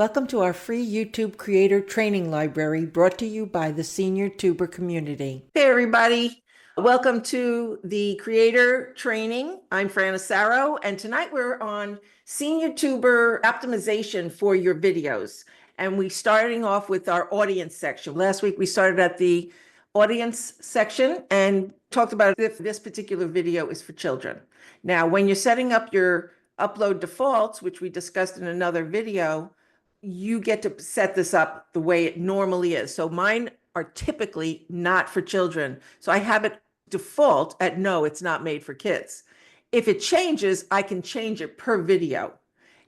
Welcome to our free YouTube creator training library brought to you by the Senior Tuber community. Hey everybody, welcome to the creator training. I'm Fran Asaro, and tonight we're on Senior Tuber optimization for your videos. And we're starting off with our audience section. Last week we started at the audience section and talked about if this particular video is for children. Now, when you're setting up your upload defaults, which we discussed in another video, you get to set this up the way it normally is. So mine are typically not for children. So I have it default at no, it's not made for kids. If it changes, I can change it per video.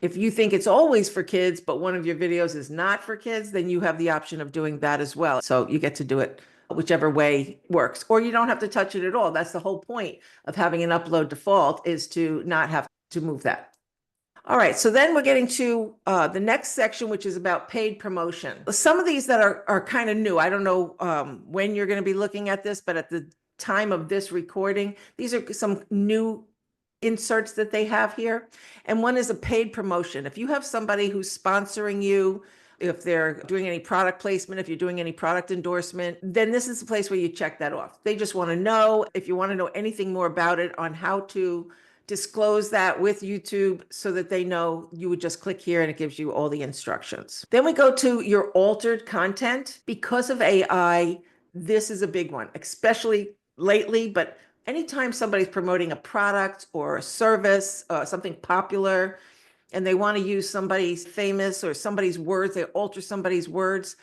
If you think it's always for kids, but one of your videos is not for kids, then you have the option of doing that as well. So you get to do it whichever way works, or you don't have to touch it at all. That's the whole point of having an upload default, is to not have to move that. All right, so then we're getting to the next section, which is about paid promotion. Some of these that are kind of new. I don't know when you're going to be looking at this, but at the time of this recording, these are some new inserts that they have here. And one is a paid promotion. If you have somebody who's sponsoring you, if they're doing any product placement, if you're doing any product endorsement, then this is the place where you check that off. They just want to know, if you want to know anything more about it, on how to disclose that with YouTube so that they know, you would just click here and it gives you all the instructions. Then we go to your altered content. Because of AI, this is a big one, especially lately, but anytime somebody's promoting a product or a service, something popular, and they want to use somebody's famous or somebody's words, they alter somebody's words,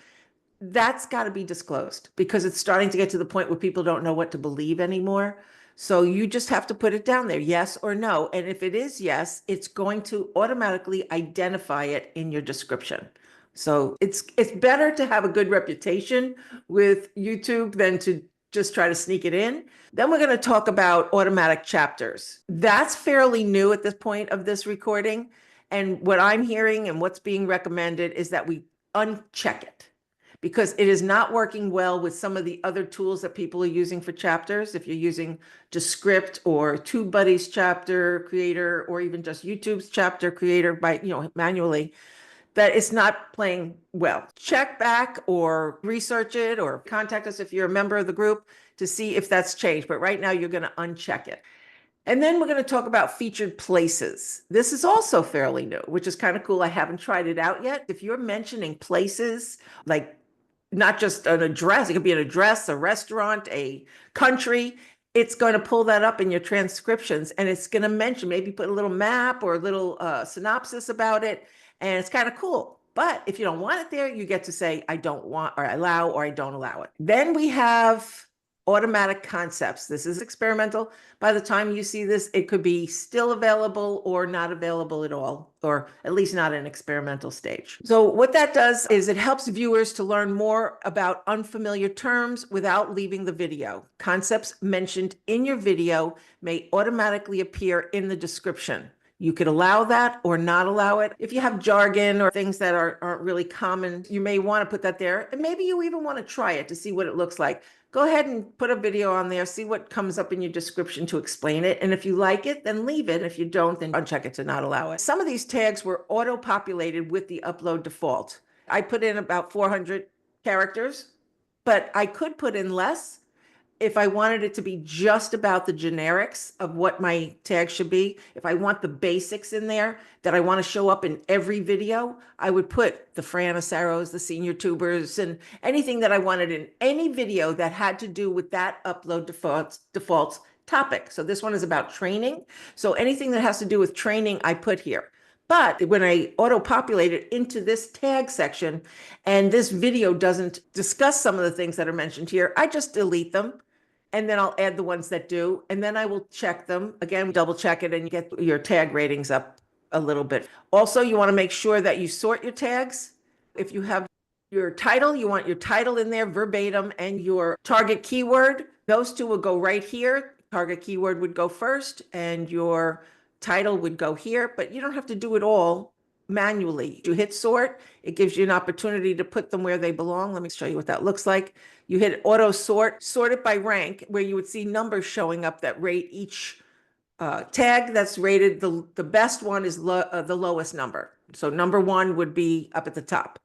that's got to be disclosed, because it's starting to get to the point where people don't know what to believe anymore. So you just have to put it down there, yes or no. And if it is yes, it's going to automatically identify it in your description. So it's better to have a good reputation with YouTube than to just try to sneak it in. Then we're going to talk about automatic chapters. That's fairly new at this point of this recording. And what I'm hearing and what's being recommended is that we uncheck it, because it is not working well with some of the other tools that people are using for chapters. If you're using Descript or TubeBuddy's chapter creator, or even just YouTube's chapter creator by, manually, that it's not playing well. Check back or research it, or contact us if you're a member of the group to see if that's changed. But right now you're going to uncheck it. And then we're going to talk about featured places. This is also fairly new, which is kind of cool. I haven't tried it out yet. If you're mentioning places, like not just an address, it could be an address, a restaurant, a country, it's going to pull that up in your transcriptions, and it's going to mention, maybe put a little map or a little synopsis about it. And it's kind of cool. But if you don't want it there, you get to say, I don't want, or I allow, or I don't allow it. Then we have automatic concepts. This is experimental. By the time you see this, it could be still available or not available at all, or at least not in experimental stage. So what that does is it helps viewers to learn more about unfamiliar terms without leaving the video. Concepts mentioned in your video may automatically appear in the description. You could allow that or not allow it. If you have jargon or things that aren't really common, you may want to put that there. And maybe you even want to try it to see what it looks like. Go ahead and put a video on there, see what comes up in your description to explain it. And if you like it, then leave it. If you don't, then uncheck it to not allow it. Some of these tags were auto-populated with the upload default. I put in about 400 characters, but I could put in less if I wanted it to be just about the generics of what my tag should be. If I want the basics in there that I want to show up in every video, I would put the Fran Asaros, the Senior Tubers, and anything that I wanted in any video that had to do with that upload defaults topic. So this one is about training. So anything that has to do with training, I put here. But when I auto-populate it into this tag section, and this video doesn't discuss some of the things that are mentioned here, I just delete them. And then I'll add the ones that do, and then I will check them. Again, double check it, and you get your tag ratings up a little bit. Also, you want to make sure that you sort your tags. If you have your title, you want your title in there verbatim, and your target keyword. Those two will go right here. Target keyword would go first, and your title would go here, but you don't have to do it all manually. You hit sort, it gives you an opportunity to put them where they belong. Let me show you what that looks like. You hit auto sort, sort it by rank, where you would see numbers showing up that rate each tag that's rated. The best one is the lowest number. So number one would be up at the top.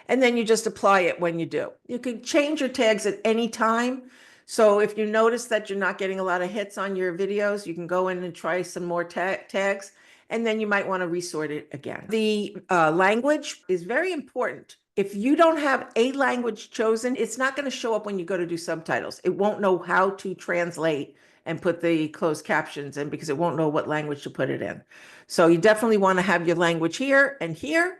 And then you just apply it when you do. You can change your tags at any time. So if you notice that you're not getting a lot of hits on your videos, you can go in and try some more tags, and then you might want to resort it again. The language is very important. If you don't have a language chosen, it's not going to show up when you go to do subtitles. It won't know how to translate and put the closed captions in because it won't know what language to put it in. So you definitely want to have your language here and here.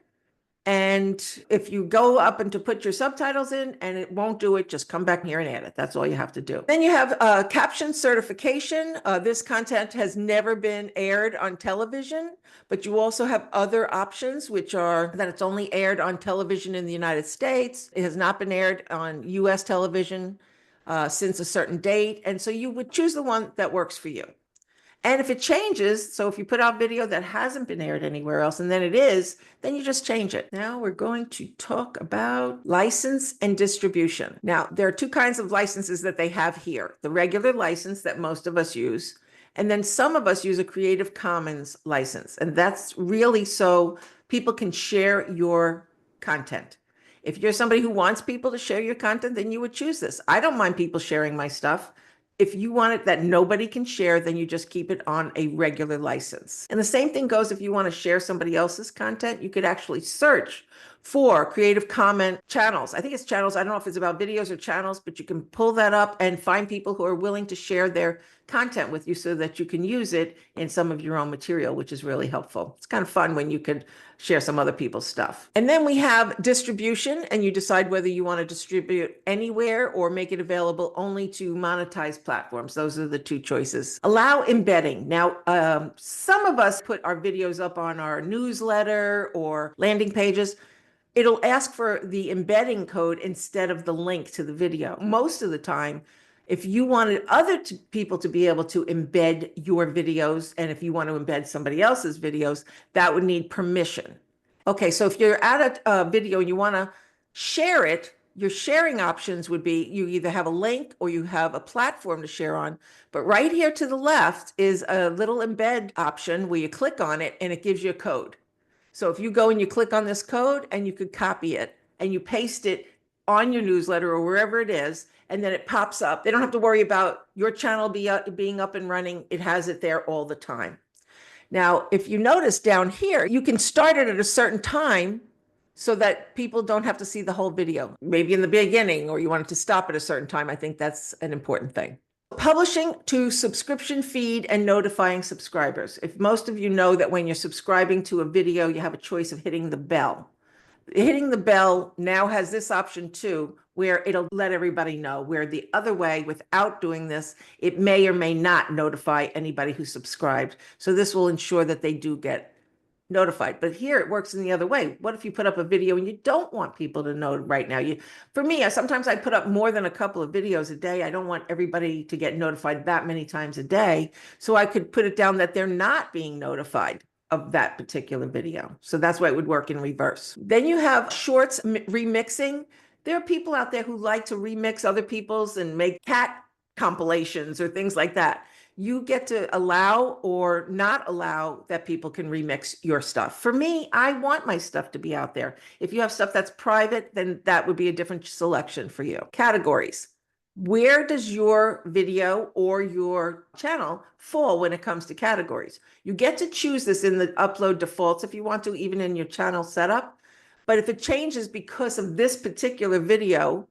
And if you go up and to put your subtitles in and it won't do it, just come back here and add it. That's all you have to do. Then you have caption certification. This content has never been aired on television, but you also have other options, which are that it's only aired on television in the United States. It has not been aired on US television since a certain date. And so you would choose the one that works for you. And if it changes, so if you put out video that hasn't been aired anywhere else and then it is, then you just change it. Now we're going to talk about license and distribution. Now, there are two kinds of licenses that they have here. The regular license that most of us use, and then some of us use a Creative Commons license. And that's really so people can share your content. If you're somebody who wants people to share your content, then you would choose this. I don't mind people sharing my stuff. If you want it that nobody can share, then you just keep it on a regular license. And the same thing goes if you want to share somebody else's content, you could actually search for Creative Commons channels. I think it's channels. I don't know if it's about videos or channels, but you can pull that up and find people who are willing to share their content with you so that you can use it in some of your own material, which is really helpful. It's kind of fun when you could share some other people's stuff. And then we have distribution, and you decide whether you want to distribute anywhere or make it available only to monetized platforms. Those are the two choices. Allow embedding. Now, some of us put our videos up on our newsletter or landing pages. It'll ask for the embedding code instead of the link to the video. Most of the time, if you wanted other people to be able to embed your videos, and if you want to embed somebody else's videos, that would need permission. Okay, so if you're at a video and you want to share it, your sharing options would be you either have a link or you have a platform to share on. But right here to the left is a little embed option where you click on it and it gives you a code. So if you go and you click on this code and you could copy it and you paste it on your newsletter or wherever it is, and then it pops up. They don't have to worry about your channel being up and running. It has it there all the time. Now, if you notice down here, you can start it at a certain time so that people don't have to see the whole video. Maybe in the beginning, or you want it to stop at a certain time. I think that's an important thing. Publishing to subscription feed and notifying subscribers. If most of you know that when you're subscribing to a video, you have a choice of hitting the bell. Hitting the bell now has this option too, where it'll let everybody know, where the other way, without doing this, it may or may not notify anybody who subscribed. So this will ensure that they do get notified. But here it works in the other way. What if you put up a video and you don't want people to know right now? For me, sometimes I put up more than a couple of videos a day. I don't want everybody to get notified that many times a day. So I could put it down that they're not being notified of that particular video. So that's why it would work in reverse. Then you have shorts remixing. There are people out there who like to remix other people's and make cat compilations or things like that. You get to allow or not allow that people can remix your stuff. For me, I want my stuff to be out there. If you have stuff that's private, then that would be a different selection for you. Categories. Where does your video or your channel fall when it comes to categories? You get to choose this in the upload defaults if you want to, even in your channel setup. But if it changes because of this particular video,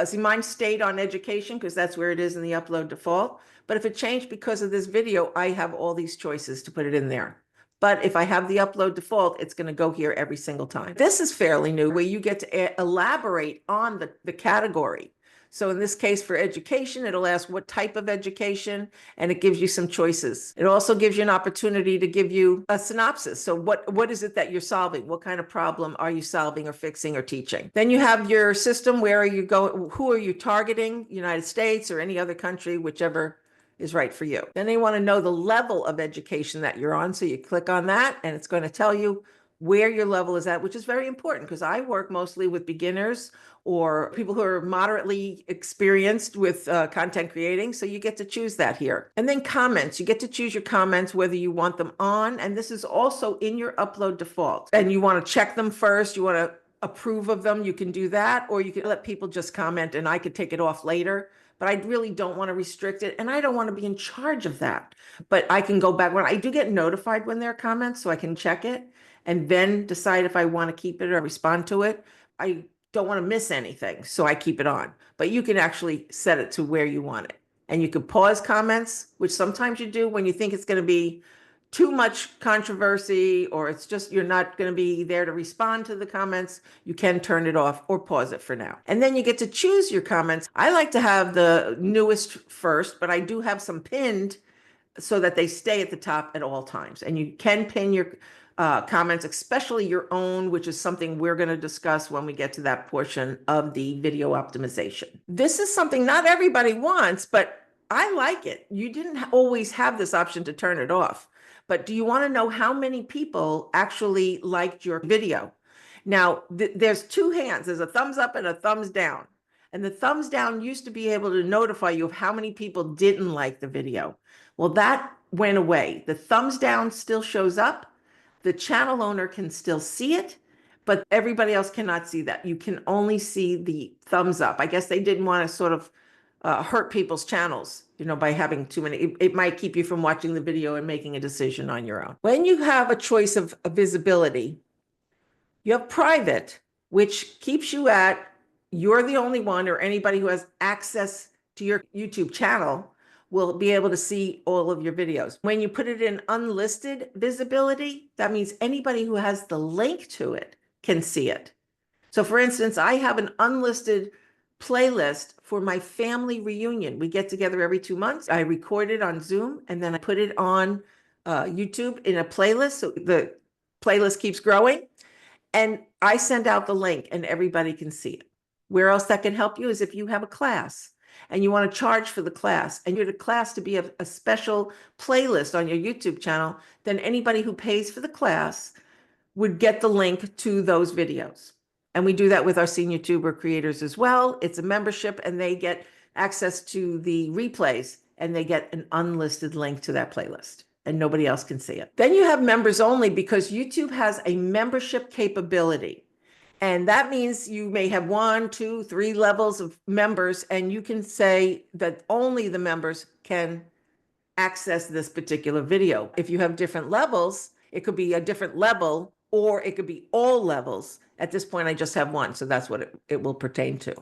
see, mine stayed on education because that's where it is in the upload default. But if it changed because of this video, I have all these choices to put it in there. But if I have the upload default, it's going to go here every single time. This is fairly new, where you get to elaborate on the category. So in this case, for education, it'll ask what type of education, and it gives you some choices. It also gives you an opportunity to give you a synopsis. So what is it that you're solving? What kind of problem are you solving or fixing or teaching? Then you have your system. Where are you going? Who are you targeting? United States or any other country, whichever is right for you. Then they want to know the level of education that you're on. So you click on that and it's going to tell you where your level is at, which is very important because I work mostly with beginners or people who are moderately experienced with content creating. So you get to choose that here. And then comments, you get to choose your comments, whether you want them on. And this is also in your upload default. And you want to check them first. You want to approve of them. You can do that, or you can let people just comment and I could take it off later. But I really don't want to restrict it. And I don't want to be in charge of that. But I can go back when I do get notified when there are comments, so I can check it and then decide if I want to keep it or respond to it. I don't want to miss anything, so I keep it on. But you can actually set it to where you want it. And you can pause comments, which sometimes you do when you think it's going to be too much controversy or it's just you're not going to be there to respond to the comments. You can turn it off or pause it for now. And then you get to choose your comments. I like to have the newest first, but I do have some pinned so that they stay at the top at all times. And you can pin your comments, especially your own, which is something we're going to discuss when we get to that portion of the video optimization. This is something not everybody wants, but I like it. You didn't always have this option to turn it off. But do you want to know how many people actually liked your video? Now, there's two hands. There's a thumbs up and a thumbs down. And the thumbs down used to be able to notify you of how many people didn't like the video. Well, that went away. The thumbs down still shows up. The channel owner can still see it, but everybody else cannot see that. You can only see the thumbs up. I guess they didn't want to sort of hurt people's channels, by having too many. It might keep you from watching the video and making a decision on your own. When you have a choice of visibility, you have private, which keeps you at you're the only one, or anybody who has access to your YouTube channel will be able to see all of your videos. When you put it in unlisted visibility, that means anybody who has the link to it can see it. So for instance, I have an unlisted playlist for my family reunion. We get together every 2 months. I record it on Zoom and then I put it on YouTube in a playlist. So the playlist keeps growing and I send out the link and everybody can see it. Where else that can help you is if you have a class and you want to charge for the class and you're the class to be a special playlist on your YouTube channel, then anybody who pays for the class would get the link to those videos. And we do that with our senior tuber creators as well. It's a membership and they get access to the replays and they get an unlisted link to that playlist and nobody else can see it. Then you have members only because YouTube has a membership capability. And that means you may have 1, 2, 3 levels of members, and you can say that only the members can access this particular video. If you have different levels, it could be a different level, or it could be all levels. At this point, I just have one, so that's what it will pertain to.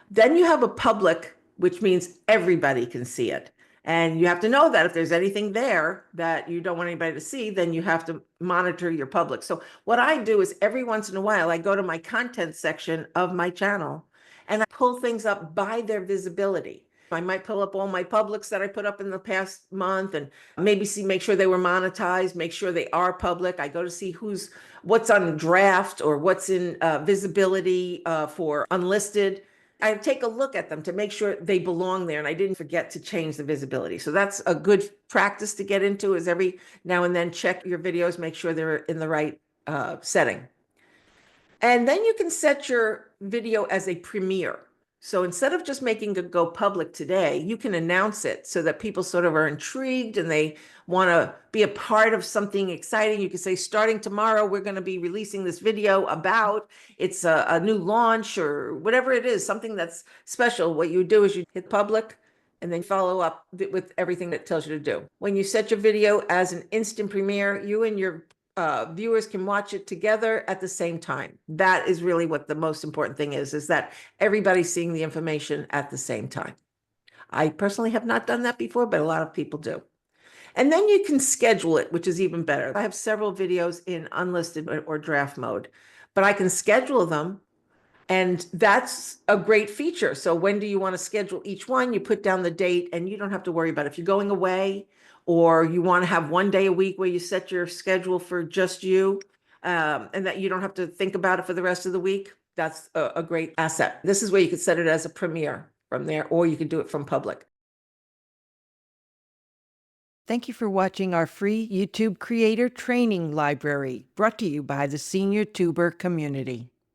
Then you have a public, which means everybody can see it. And you have to know that if there's anything there that you don't want anybody to see, then you have to monitor your public. So what I do is every once in a while, I go to my content section of my channel and I pull things up by their visibility. I might pull up all my publics that I put up in the past month and maybe make sure they were monetized, make sure they are public. I go to see what's on draft or what's in visibility for unlisted. I take a look at them to make sure they belong there and I didn't forget to change the visibility. So that's a good practice to get into, is every now and then check your videos, make sure they're in the right setting. And then you can set your video as a premiere. So instead of just making it go public today, you can announce it so that people sort of are intrigued and they want to be a part of something exciting. You can say, starting tomorrow, we're going to be releasing this video about, it's a new launch or whatever it is, something that's special. What you do is you hit public and then follow up with everything that tells you to do. When you set your video as an instant premiere, you and your viewers can watch it together at the same time. That is really what the most important thing is that everybody's seeing the information at the same time. I personally have not done that before, but a lot of people do. And then you can schedule it, which is even better. I have several videos in unlisted or draft mode, but I can schedule them. And that's a great feature. So when do you want to schedule each one? You put down the date and you don't have to worry about it. If you're going away or you want to have one day a week where you set your schedule for just you and that you don't have to think about it for the rest of the week, that's a great asset. This is where you could set it as a premiere from there, or you could do it from public. Thank you for watching our free YouTube Creator Training Library, brought to you by the Senior Tuber community.